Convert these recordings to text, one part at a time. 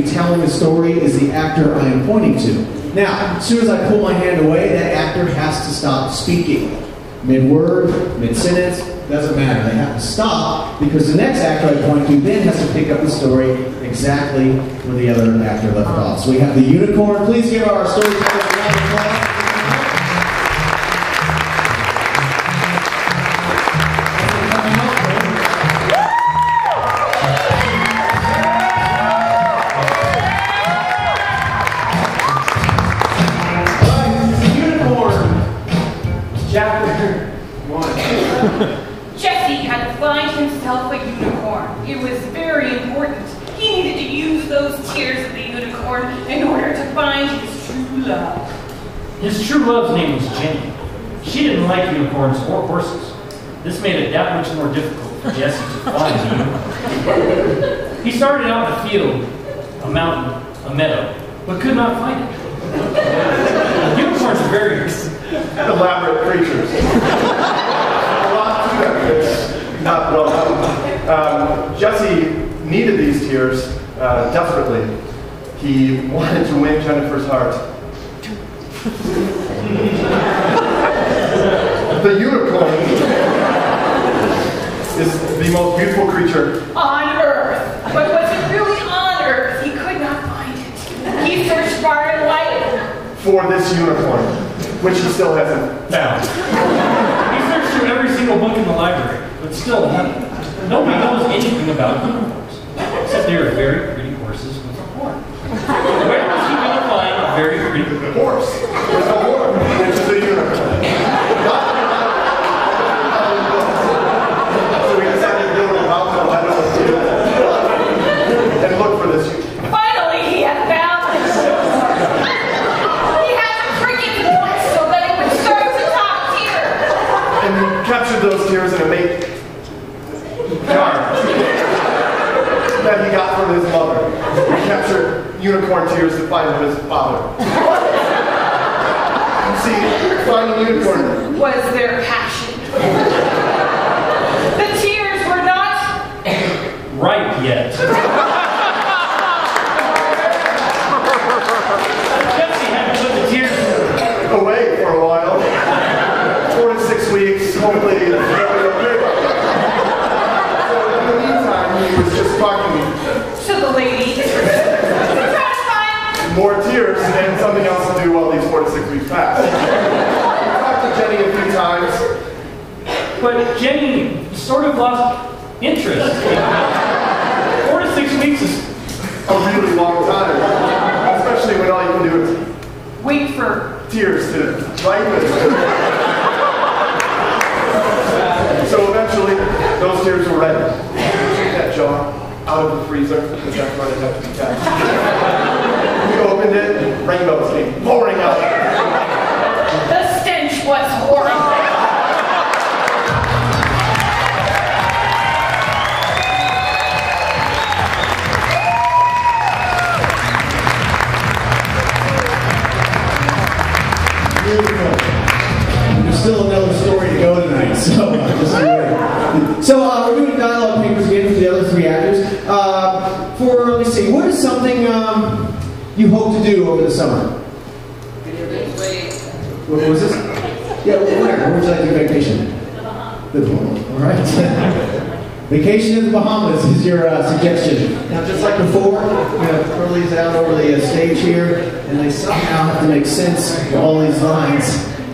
be telling the story is the actor I am pointing to. Now, as soon as I pull my hand away, that actor has to stop speaking. Mid-word, mid-sentence, doesn't matter. They have to stop because the next actor I point to then has to pick up the story exactly where the other actor left off. So we have the unicorn. Please give our storyteller a round of applause. Jesse had to find himself a unicorn. It was very important. He needed to use those tears of the unicorn in order to find his true love. His true love's name was Jenny. She didn't like unicorns or horses. This made it that much more difficult for Jesse to find the unicorn. He started out in a field, a mountain, a meadow, but could not find it. Unicorns are very elaborate creatures. A lot to them. It's not well known. Jesse needed these tears desperately. He wanted to win Jennifer's heart. The unicorn is the most beautiful creature on Earth. But was it really on Earth? He could not find it. He searched far and wide for this unicorn, which he still hasn't found. He searched through every single book in the library, but still nobody knows anything about unicorns, except they are very pretty horses with a horn. Where was he going to find a very pretty horse with a horn, which is a unicorn? So we decided to build a mountain and look for this unicorn. Finally, he had found it. He had to trick it once so that it would start to talk here. And he captured those tears in a mate jar that he got from his mother. He captured unicorn tears to find his father. See, finding unicorn was their passion. The tears were not ripe yet. Jesse had to put the tears away for a while. 4 to 6 weeks, hopefully it'll be okay. So in the meantime, he was just talking to the lady to try to find more tears and something else to do while these 4 to 6 weeks pass. I talked to Jenny a few times. But Jenny sort of lost interest. 4 to 6 weeks is a really long time. Especially when all you can do is wait for tears to ripen. So eventually, those tears were ready. Took that jar out of the freezer, because that's where they have to be kept. We opened it, rainbows came pouring out. The stench was horrible. There's still another story to go tonight, so just be ready. So we're doing dialogue papers again for the other 3 actors. Let me see, what is something you hope to do over the summer? What was this? Yeah, where would you like to vacation? The Bahamas. All right. Vacation in the Bahamas is your suggestion. Now, just like before, we have Curly's out over the stage here, and they somehow have to make sense of all these lines.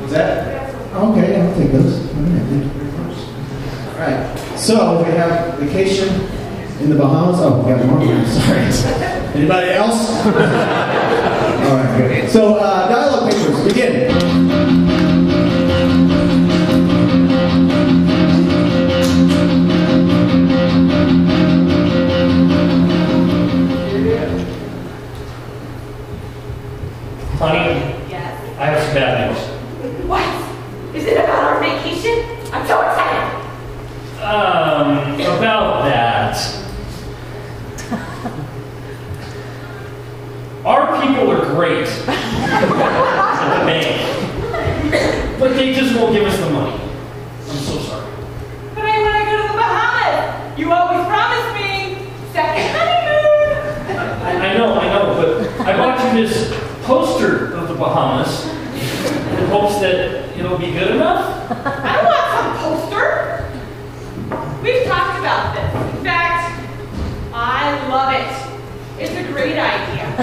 Was that? Okay, I'll take those. All right, thank you very much. All right, so we have vacation in the Bahamas. Oh, we got more. Sorry. Anybody else? All right, good. So, dialogue papers, begin. Honey, yes. I have some bad news. What? Is it about our vacation? I'm so excited. About that. Our people are great at the bank, but they just won't give us the money. I'm so sorry. But I want to go to the Bahamas. You always promised me second honeymoon. I know, have his poster of the Bahamas in hopes that it'll be good enough. I want some poster. We've talked about this. In fact, I love it. It's a great idea.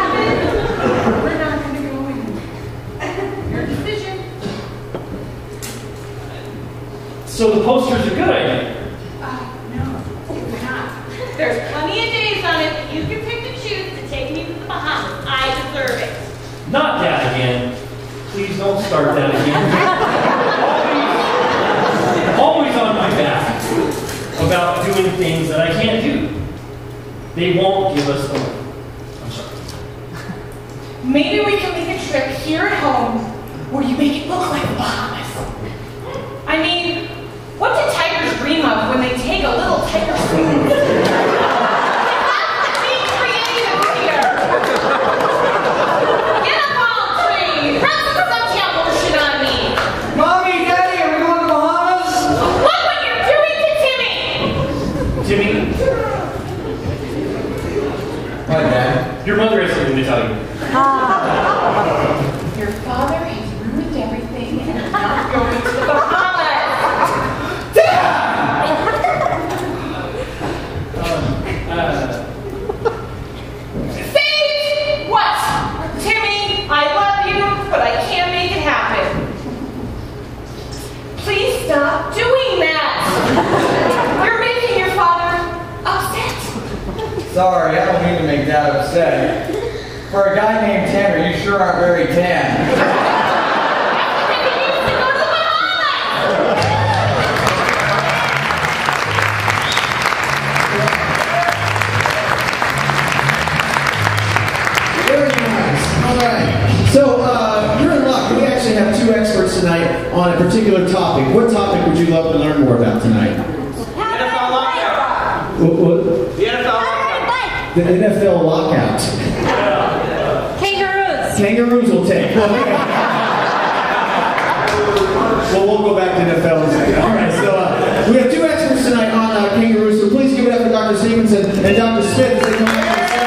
We're not going to go in. Your decision. So the poster's a good idea. No, we're not. There's plenty of days on it that you can pick and choose to take me to the Bahamas. I deserve it. Not that again. Please don't start that again. Always on my back about doing things that I can't do. They won't give us the money. I'm sorry. Maybe we can make a trip here at home where you make it look like the Bahamas. I mean, what do tigers dream of when they take a little tiger swim? Be creative here. Get a palm tree. Rub some suntan lotion on me. Mommy, Daddy, are we going to the Bahamas? Look what you're doing to Timmy. Timmy, What, Dad? your mother has something to tell you. Your father has ruined everything and is not going to the Bahamas. Say what? Timmy, I love you, but I can't make it happen. Please stop doing that. You're making your father upset. Sorry, I don't mean to make Dad upset. For a guy named Tanner, you sure aren't very tan. He needs to go to the Bahamas. Very nice. All right. So you're in luck. We actually have two experts tonight on a particular topic. What topic would you love to learn more about tonight? NFL lockout. What? The NFL lockout. The NFL lockout. Kangaroos. Kangaroos will take. Well, we'll go back to NFL in a second. All right, so we have two experts tonight on kangaroos, so please give it up for Dr. Stevenson and Dr. Smith as they come back on stage.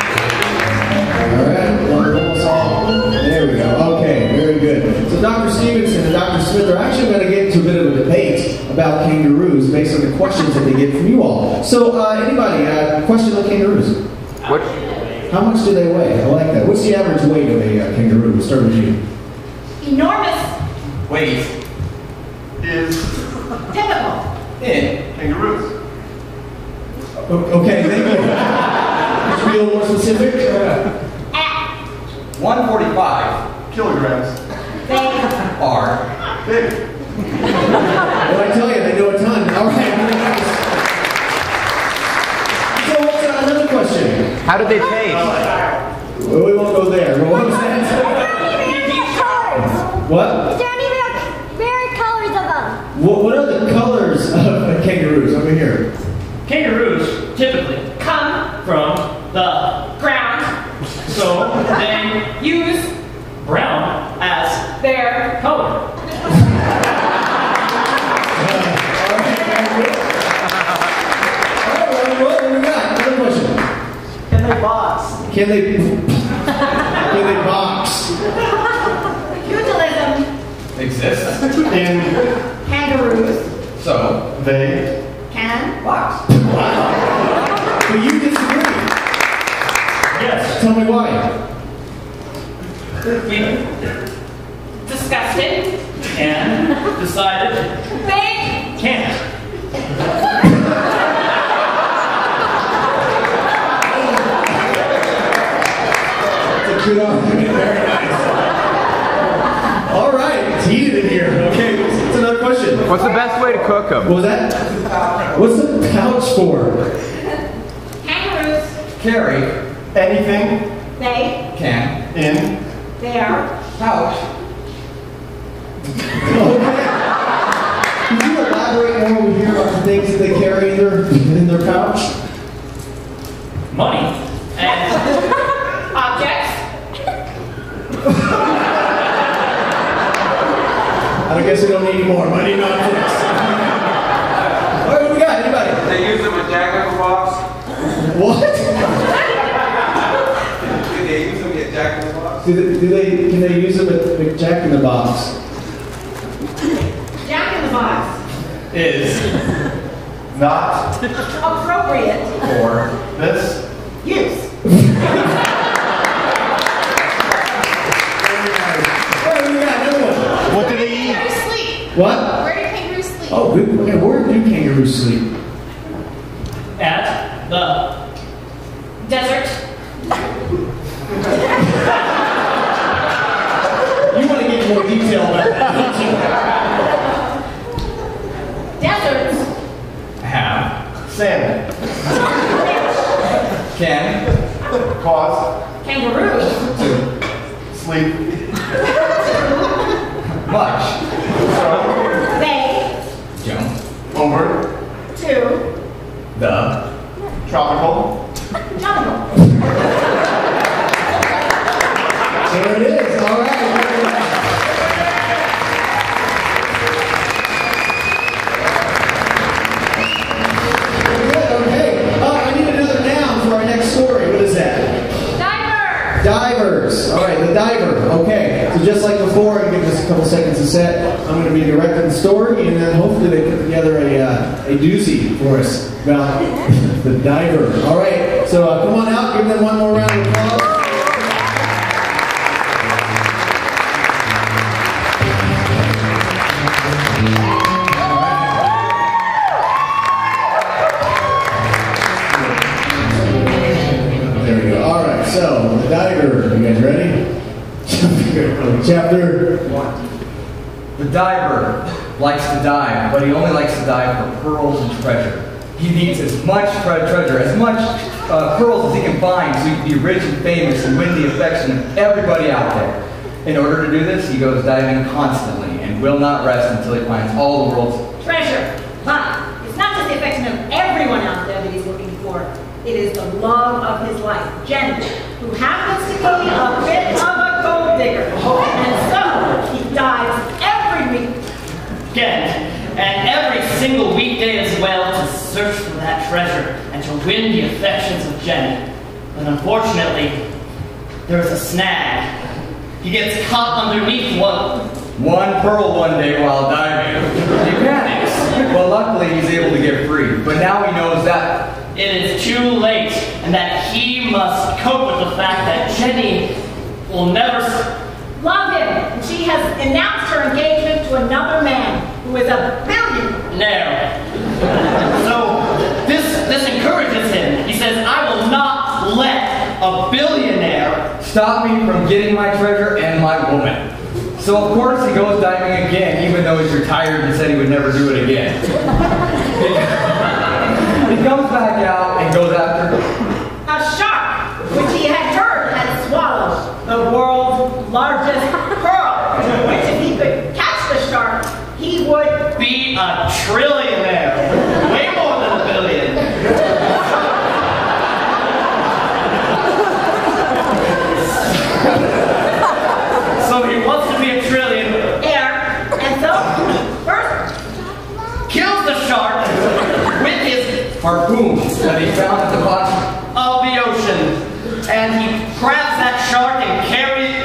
All right, well, we're almost all. There we go. Okay, very good. So Dr. Stevenson and Dr. Smith are actually going to get into a bit of a debate about kangaroos based on the questions that they get from you all. So, anybody, question on kangaroos? What? How much do they weigh? I like that. What's the average weight of a kangaroo? We'll start with you. Enormous. Wait. Is Typical. In. kangaroos. Okay, thank you. Could you be a little more specific? At 145 Kilograms. they are. Big. Well, I tell you, they know a ton. All right. So, what's another question? How do they taste? Well, we won't go there. Well, what was that? What? Is there any rare colors of them? What are the colors of kangaroos? Over here. Kangaroos typically come from the ground, so they use brown as their color. What do we got? Another question. Can they box? Can they box? pugilism, Exists. In kangaroos So, they can box. But you disagree. Yes. Tell me why. We disgusted, and decided they can't. That's a good argument. Very nice. All right, it's heated in here. Okay, what's another question? What's the best way to cook them? What was that? What's the pouch for? kangaroos, Carry. anything they Can. in their Pouch. Could you elaborate more over here about the things that they carry in their pouch? Money. and objects. I guess we don't need any more. Money not fixed. All right, what we got? Anybody? They use them with Jack in the Box. What? Did they use them with Jack in the Box? Can they use them with Jack in the Box? Jack in the Box. Is not Appropriate. for this. Use. What do they eat? Kangaroos sleep. What? Where do kangaroos sleep? Oh, good. Okay, where do kangaroos sleep? At the Desert. You want to get more detail about that, Deserts. Have. Sand. Can. Cause. Kangaroos. Sleep. Much. They. Jump. Over. To. The. Tropical. Jungle. There it is. All right. Good, okay. I need another noun for our next story. What is that? Diver. Divers. All right, the diver. Okay. So just like before, I give us a couple seconds to set. I'm going to be directing the story, and then hopefully they put together a doozy for us about the diver. All right. So come on out. Give them one more round of applause. There we go. All right. So the diver. You guys ready? Chapter 1. The diver likes to dive, but he only likes to dive for pearls and treasure. He needs as much treasure, as much pearls as he can find so he can be rich and famous and win the affection of everybody out there. In order to do this, he goes diving constantly and will not rest until he finds all the world's treasure. But it's not just the affection of everyone out there that he's looking for. It is the love of his life, Jenny, who happens to be a bit of a gold digger. And so he dives every week. Again, and every single weekday as well to search for that treasure and to win the affections of Jenny. But unfortunately, there is a snag. He gets caught underneath one pearl one day while diving. He panics. Well, luckily he's able to get free. But now he knows that it is too late and that he must cope with the fact that Jenny will never love him. And she has announced her engagement to another man who is a billionaire. So this encourages him. He says, I will not let a billionaire stop me from getting my treasure and my woman. So of course he goes diving again, even though he's retired and said he would never do it again. He comes back out and goes after a shark, which he had heard had swallowed the world's largest pearl, which if he could catch the shark, he would be a trillionaire. Way more than a billion. So he wants to be a trillionaire. And so, first, kills the shark with his harpoon that he found at the bottom of the ocean. And he grabs that shark and carries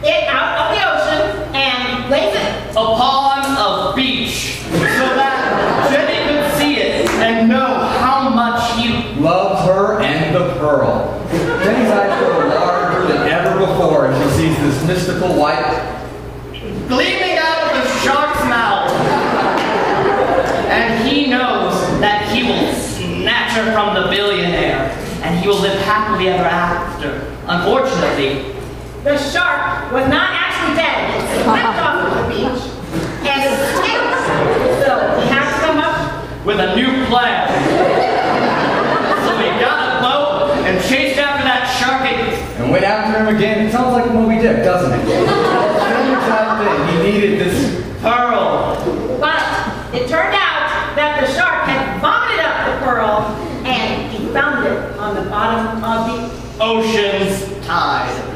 it out of the ocean and lays it upon a beach so that Jenny could see it and know how much he loves her and the pearl. Jenny's eyes grow larger than ever before and she sees this mystical light gleaming out of the shark's mouth. And he knows that he will snatch her from the billionaire and he will live happily ever after. Unfortunately, the shark was not actually dead. It slipped off of the beach and escaped. So he had to come up with a new plan. So he got a boat and chased after that shark and went after him again. It sounds like a Moby Dick, doesn't it? Same type thing. He needed this pearl. But it turned out that the shark had vomited up the pearl and he found it on the bottom of the ocean's tide.